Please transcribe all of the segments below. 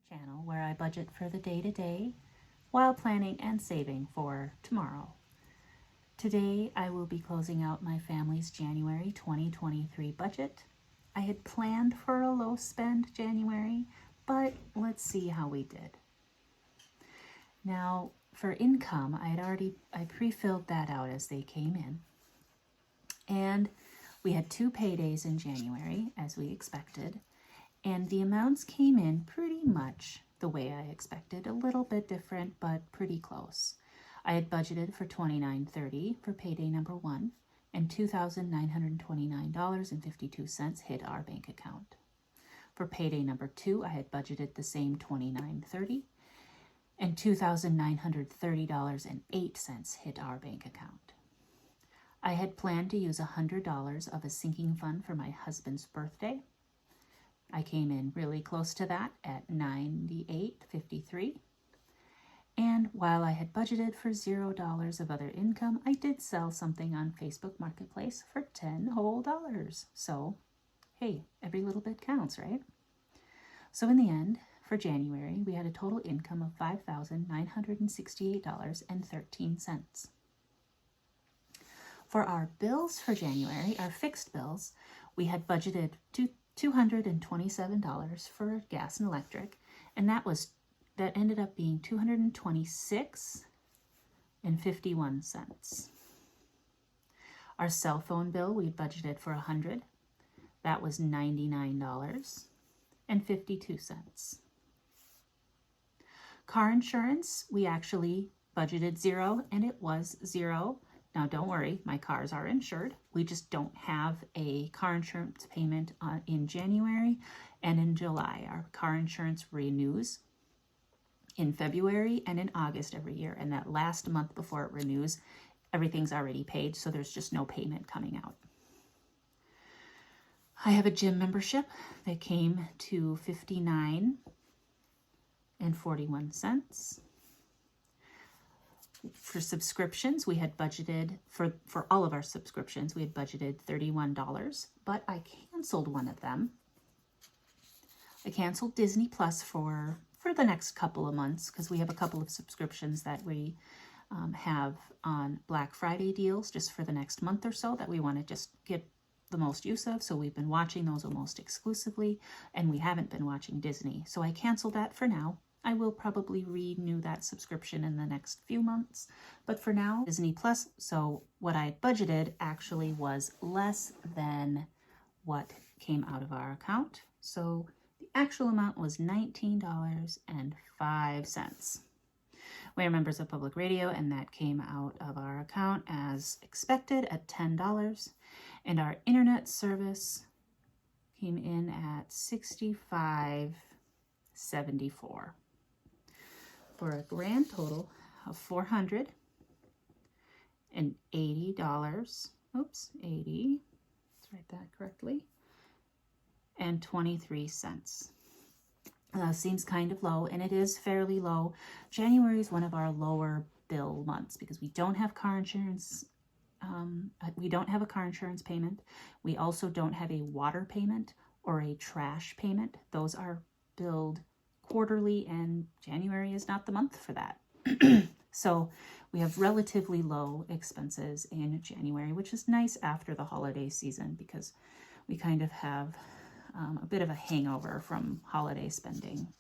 channel where I budget for the day-to-day while planning and saving for tomorrow. Today I will be closing out my family's January 2023 budget. I had planned for a low spend January, but let's see how we did. Now for income, I pre-filled that out as they came in. And we had 2 paydays in January as we expected. And the amounts came in pretty much the way I expected, a little bit different, but pretty close. I had budgeted for $29.30 for payday number 1, and $2,929.52 hit our bank account. For payday number 2, I had budgeted the same $29.30, and $2,930.08 hit our bank account. I had planned to use $100 of a sinking fund for my husband's birthday. I came in really close to that at $98.53. And while I had budgeted for $0 of other income, I did sell something on Facebook Marketplace for $10 whole. So, hey, every little bit counts, right? So in the end, for January, we had a total income of $5,968.13. For our bills for January, our fixed bills, we had budgeted $227 for gas and electric, and that ended up being $226.51. Our cell phone bill, we budgeted for $100. That was $99.52. Car insurance, we actually budgeted $0, and it was $0. Now, don't worry, my cars are insured. We just don't have a car insurance payment in January and in July. Our car insurance renews in February and in August every year. And that last month before it renews, everything's already paid, so there's just no payment coming out. I have a gym membership that came to $59.41. For subscriptions, we had budgeted, for all of our subscriptions, we had budgeted $31, but I canceled one of them. I canceled Disney Plus for the next couple of months because we have a couple of subscriptions that we have on Black Friday deals just for the next month or so that we want to just get the most use of. So we've been watching those almost exclusively, and we haven't been watching Disney. So I canceled that for now. I will probably renew that subscription in the next few months, but for now, Disney Plus. So what I budgeted actually was less than what came out of our account. So the actual amount was $19.05. We are members of Public Radio, and that came out of our account as expected at $10. And our internet service came in at $65.74. For a grand total of $480. Oops, 80. Let's write that correctly. And 23 cents. Seems kind of low, and it is fairly low. January is one of our lower bill months because we don't have car insurance. We don't have a car insurance payment. We also don't have a water payment or a trash payment. Those are billed quarterly, and January is not the month for that. So we have relatively low expenses in January, which is nice after the holiday season because we kind of have a bit of a hangover from holiday spending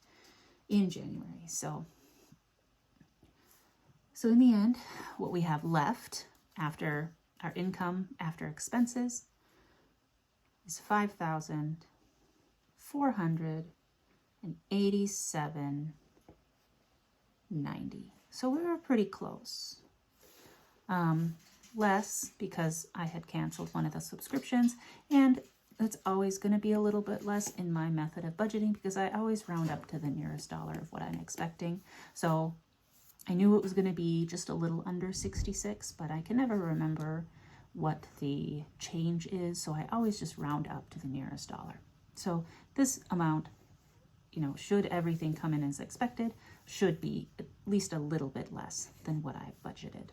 in January. So in the end, what we have left after our income, after expenses, is $5,487.90. So we were pretty close. Less because I had canceled one of the subscriptions, and it's always going to be a little bit less in my method of budgeting because I always round up to the nearest dollar of what I'm expecting. So I knew it was going to be just a little under 66, but I can never remember what the change is, so I always just round up to the nearest dollar. So this amount, should everything come in as expected, should be at least a little bit less than what I budgeted.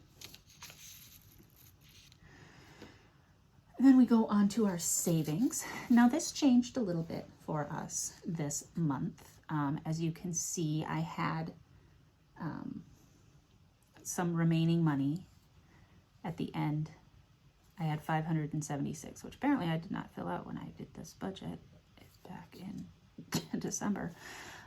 And then we go on to our savings. Now this changed a little bit for us this month. As you can see, I had some remaining money at the end. I had 576, which apparently I did not fill out when I did this budget back in December.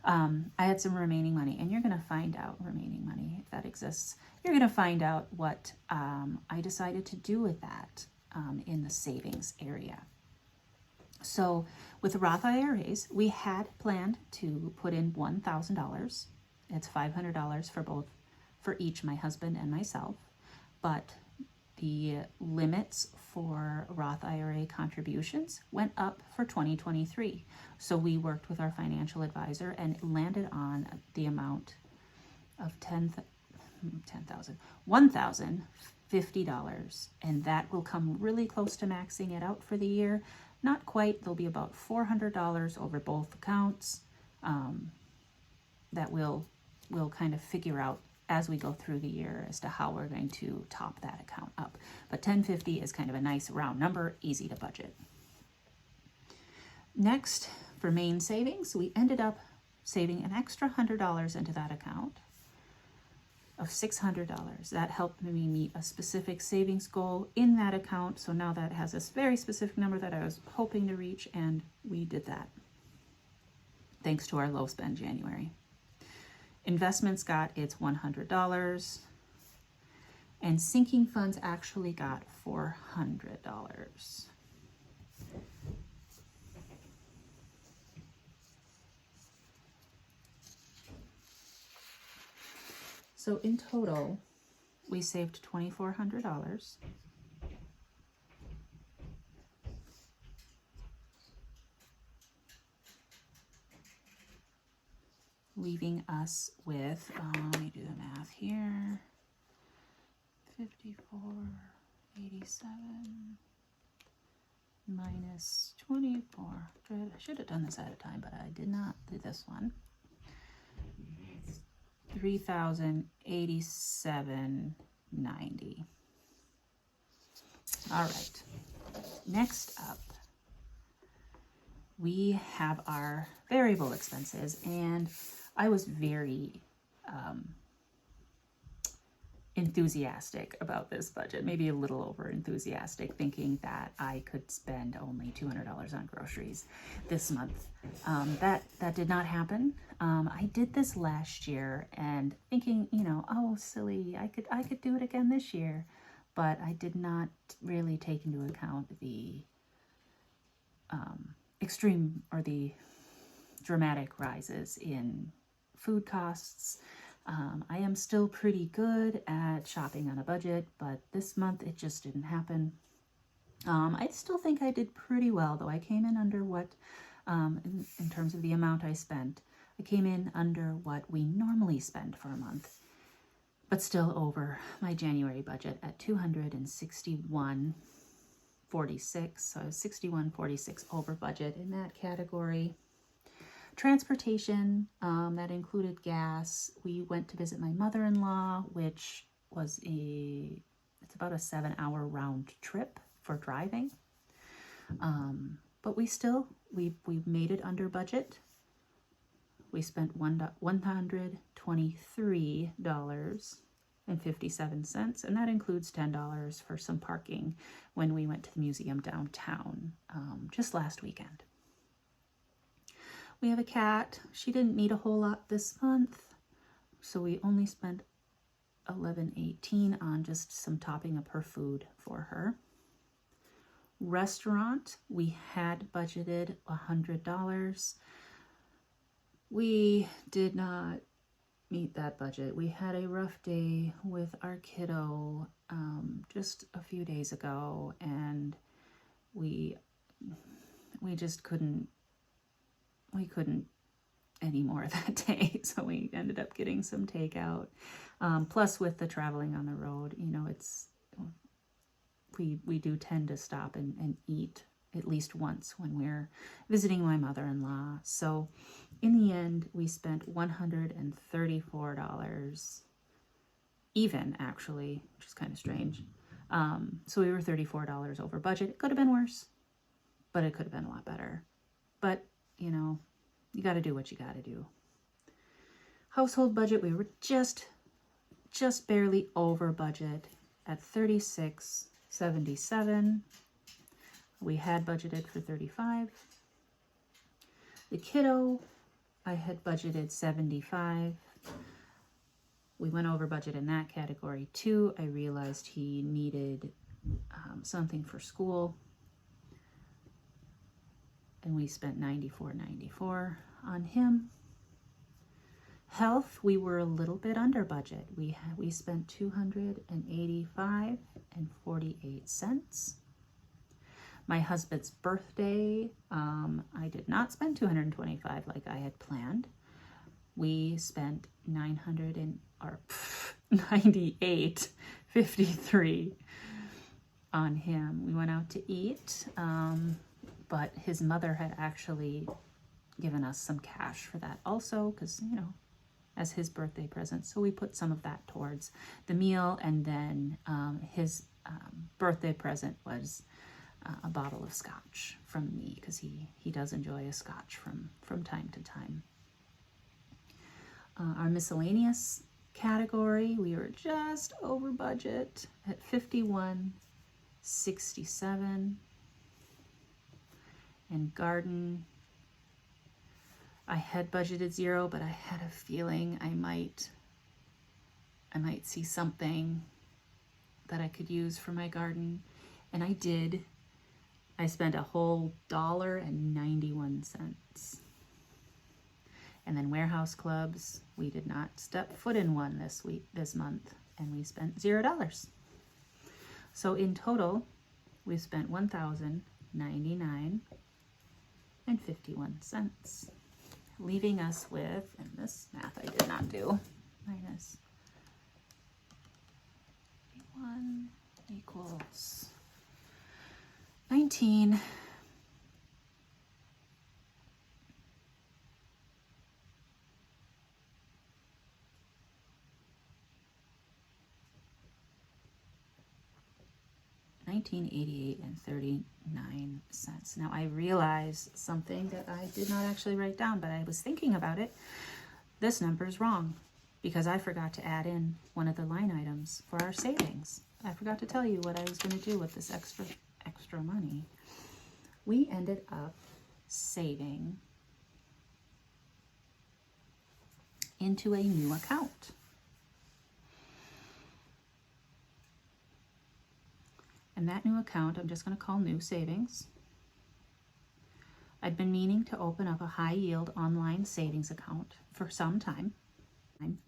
I had some remaining money, and you're going to find out remaining money, if that exists. You're going to find out what I decided to do with that in the savings area. So with the Roth IRAs, we had planned to put in $1,000. It's $500 for each, my husband and myself. But the limits for Roth IRA contributions went up for 2023. So we worked with our financial advisor and landed on the amount of $1,050, and that will come really close to maxing it out for the year. Not quite. There'll be about $400 over both accounts that we'll kind of figure out as we go through the year as to how we're going to top that account up. But $1,050 is kind of a nice round number, easy to budget. Next, for main savings, we ended up saving an extra $100 into that account of $600. That helped me meet a specific savings goal in that account. So now that has a very specific number that I was hoping to reach, and we did that thanks to our low spend January. Investments got its $100, and sinking funds actually got $400. So in total, we saved $2,400. Leaving us with, let me do the math here, 5487 minus 24. I should have done this at a time, but I did not do this one. 3,087.90. All right. Next up, we have our variable expenses, and I was very enthusiastic about this budget, maybe a little over enthusiastic, thinking that I could spend only $200 on groceries this month. That did not happen. I did this last year and thinking, oh, silly, I could do it again this year, but I did not really take into account the extreme or the dramatic rises in food costs. I am still pretty good at shopping on a budget, but this month it just didn't happen. I still think I did pretty well, though. I came in under what, in terms of the amount I spent, I came in under what we normally spend for a month, but still over my January budget at $261.46. So I was $61.46 over budget in that category. Transportation, that included gas. We went to visit my mother-in-law, which was it's about a 7-hour round trip for driving. But we made it under budget. We spent $123.57, and that includes $10 for some parking when we went to the museum downtown just last weekend. We have a cat. She didn't need a whole lot this month, so we only spent $11.18 on just some topping up her food for her. Restaurant, we had budgeted $100. We did not meet that budget. We had a rough day with our kiddo just a few days ago, and we just couldn't anymore that day, so we ended up getting some takeout. Plus, with the traveling on the road, we do tend to stop and eat at least once when we're visiting my mother-in-law. So in the end, we spent $134 even, actually, which is kind of strange. So we were $34 over budget. It could have been worse, but it could have been a lot better. But you got got to do what you got to do. Household budget, we were just barely over budget at $36.77. We had budgeted for $35. The kiddo, I had budgeted $75. We went over budget in that category too. I realized he needed something for school, and we spent $94.94 on him. Health, we were a little bit under budget. We spent $285.48. My husband's birthday, I did not spend $225 like I had planned. We spent $98.53 on him. We went out to eat, but his mother had actually given us some cash for that also, because, you know, as his birthday present. So we put some of that towards the meal, and then his birthday present was a bottle of scotch from me, because he does enjoy a scotch from time to time. Our miscellaneous category, we were just over budget at $51.67. And garden, I had budgeted $0, but I had a feeling I might see something that I could use for my garden, and I did. I spent a whole $1.91. And then warehouse clubs, we did not step foot in one this month, and we spent $0. So in total, we spent $1,099.51, leaving us with, and this math I did not do, minus 1 equals 19. $19.88.39. Now I realize something that I did not actually write down, but I was thinking about it. This number is wrong because I forgot to add in one of the line items for our savings. I forgot to tell you what I was going to do with this extra money. We ended up saving into a new account. And that new account, I'm just going to call New Savings. I'd been meaning to open up a high yield online savings account for some time. And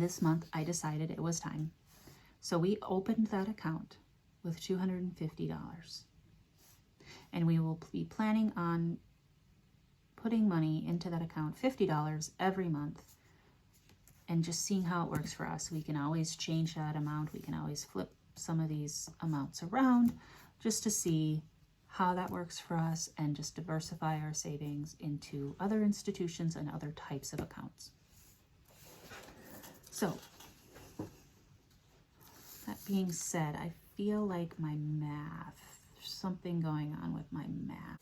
this month I decided it was time. So we opened that account with $250. And we will be planning on putting money into that account, $50 every month, and just seeing how it works for us. We can always change that amount. We can always flip some of these amounts around just to see how that works for us, and just diversify our savings into other institutions and other types of accounts. So that being said, I feel like my math, there's something going on with my math.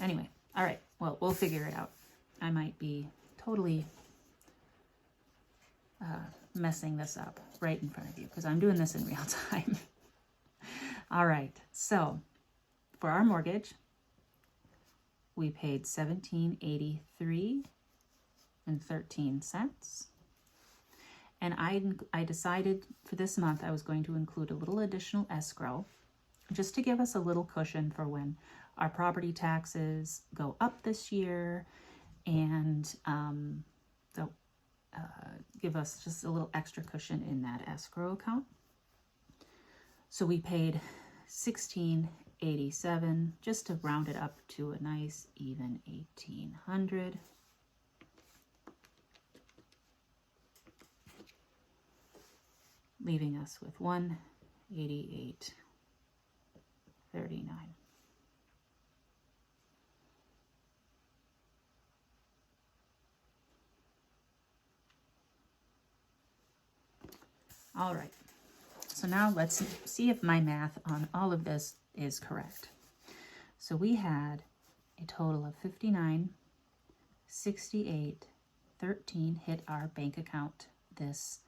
Anyway, all right, well, we'll figure it out. I might be totally messing this up right in front of you because I'm doing this in real time. All right, so for our mortgage, we paid $17.83.13. And I decided for this month I was going to include a little additional escrow just to give us a little cushion for when our property taxes go up this year, and give us just a little extra cushion in that escrow account. So we paid $16.87 just to round it up to a nice even $1,800. Leaving us with $188.39. All right, so now let's see if my math on all of this is correct. So we had a total of $59.68.13 hit our bank account this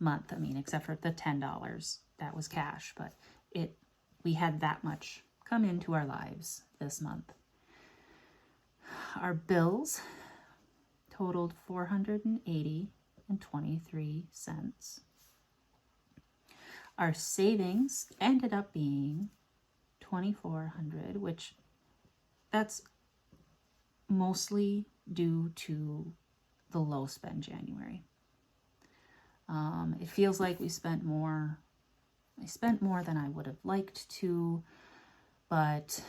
month. I mean, except for the $10 that was cash, but we had that much come into our lives this month. Our bills totaled $480.23. Our savings ended up being $2,400, which that's mostly due to the low spend January. It feels like we spent more. I spent more than I would have liked to, but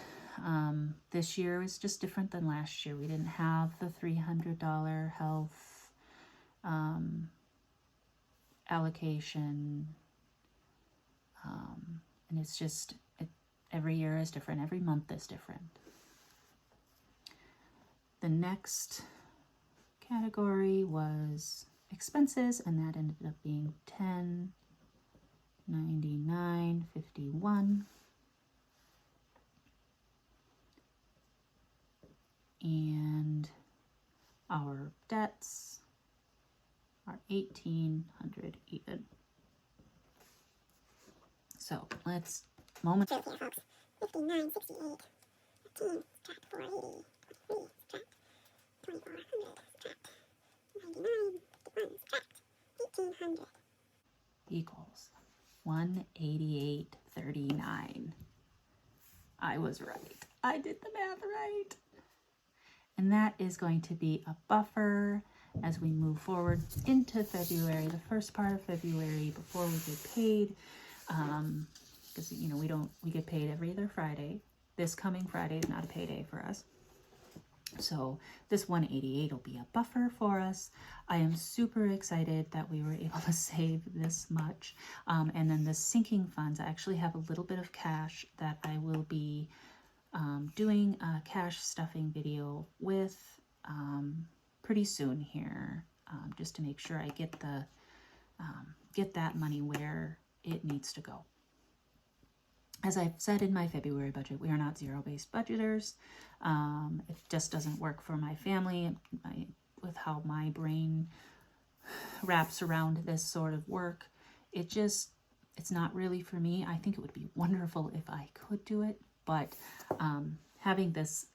this year is just different than last year. We didn't have the $300 health allocation, and it's just, every year is different, every month is different. The next category was expenses, and that ended up being $10.99.51. And our debts are $1,800 even. So let's moment. So here, folks, 59.68. 15 subtract 480. 23 subtract 2,400 subtract 99. 51 subtract 1,800 equals 188.39. I was right. I did the math right. And that is going to be a buffer as we move forward into February, the first part of February, before we get paid. Because, you know, we get paid every other Friday. This coming Friday is not a payday for us. So this 188 will be a buffer for us. I am super excited that we were able to save this much. And then the sinking funds, I actually have a little bit of cash that I will be doing a cash stuffing video with pretty soon here, just to make sure I get that money where it needs to go. As I've said in my February budget, we are not zero-based budgeters. It just doesn't work for my family with how my brain wraps around this sort of work. It's not really for me. I think it would be wonderful if I could do it, but having this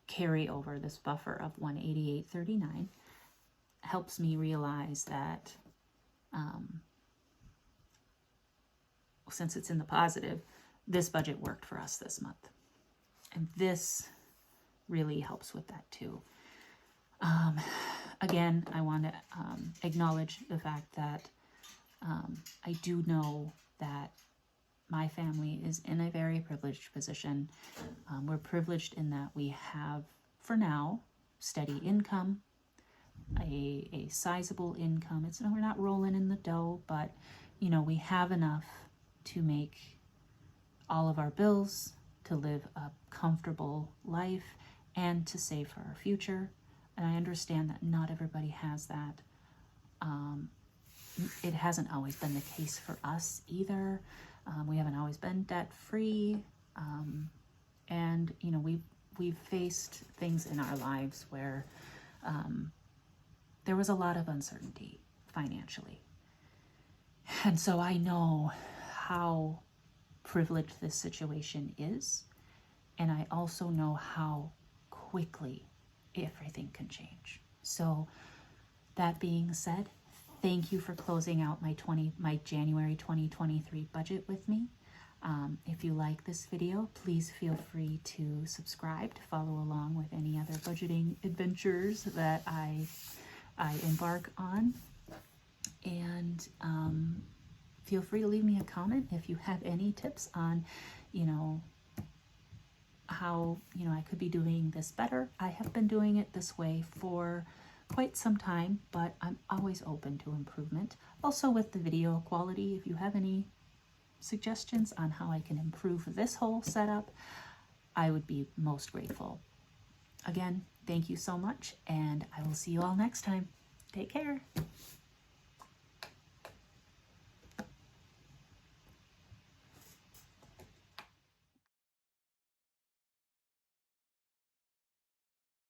carryover, this buffer of 188.39, helps me realize that since it's in the positive, this budget worked for us this month. And this really helps with that too. Again, I want to acknowledge the fact that I do know that my family is in a very privileged position. We're privileged in that we have, for now, steady income, a sizable income. We're not rolling in the dough, but you know, we have enough to make all of our bills, to live a comfortable life, and to save for our future. And I understand that not everybody has that. It hasn't always been the case for us either. We haven't always been debt-free. And, you know, we've faced things in our lives where there was a lot of uncertainty financially. And so I know how privileged this situation is. And I also know how quickly everything can change. So that being said, thank you for closing out my January 2023 budget with me. If you like this video, please feel free to subscribe to follow along with any other budgeting adventures that I embark on. And feel free to leave me a comment if you have any tips on, you know, how, you know, I could be doing this better. I have been doing it this way for quite some time, but I'm always open to improvement. Also with the video quality, if you have any suggestions on how I can improve this whole setup, I would be most grateful. Again, thank you so much, and I will see you all next time. Take care.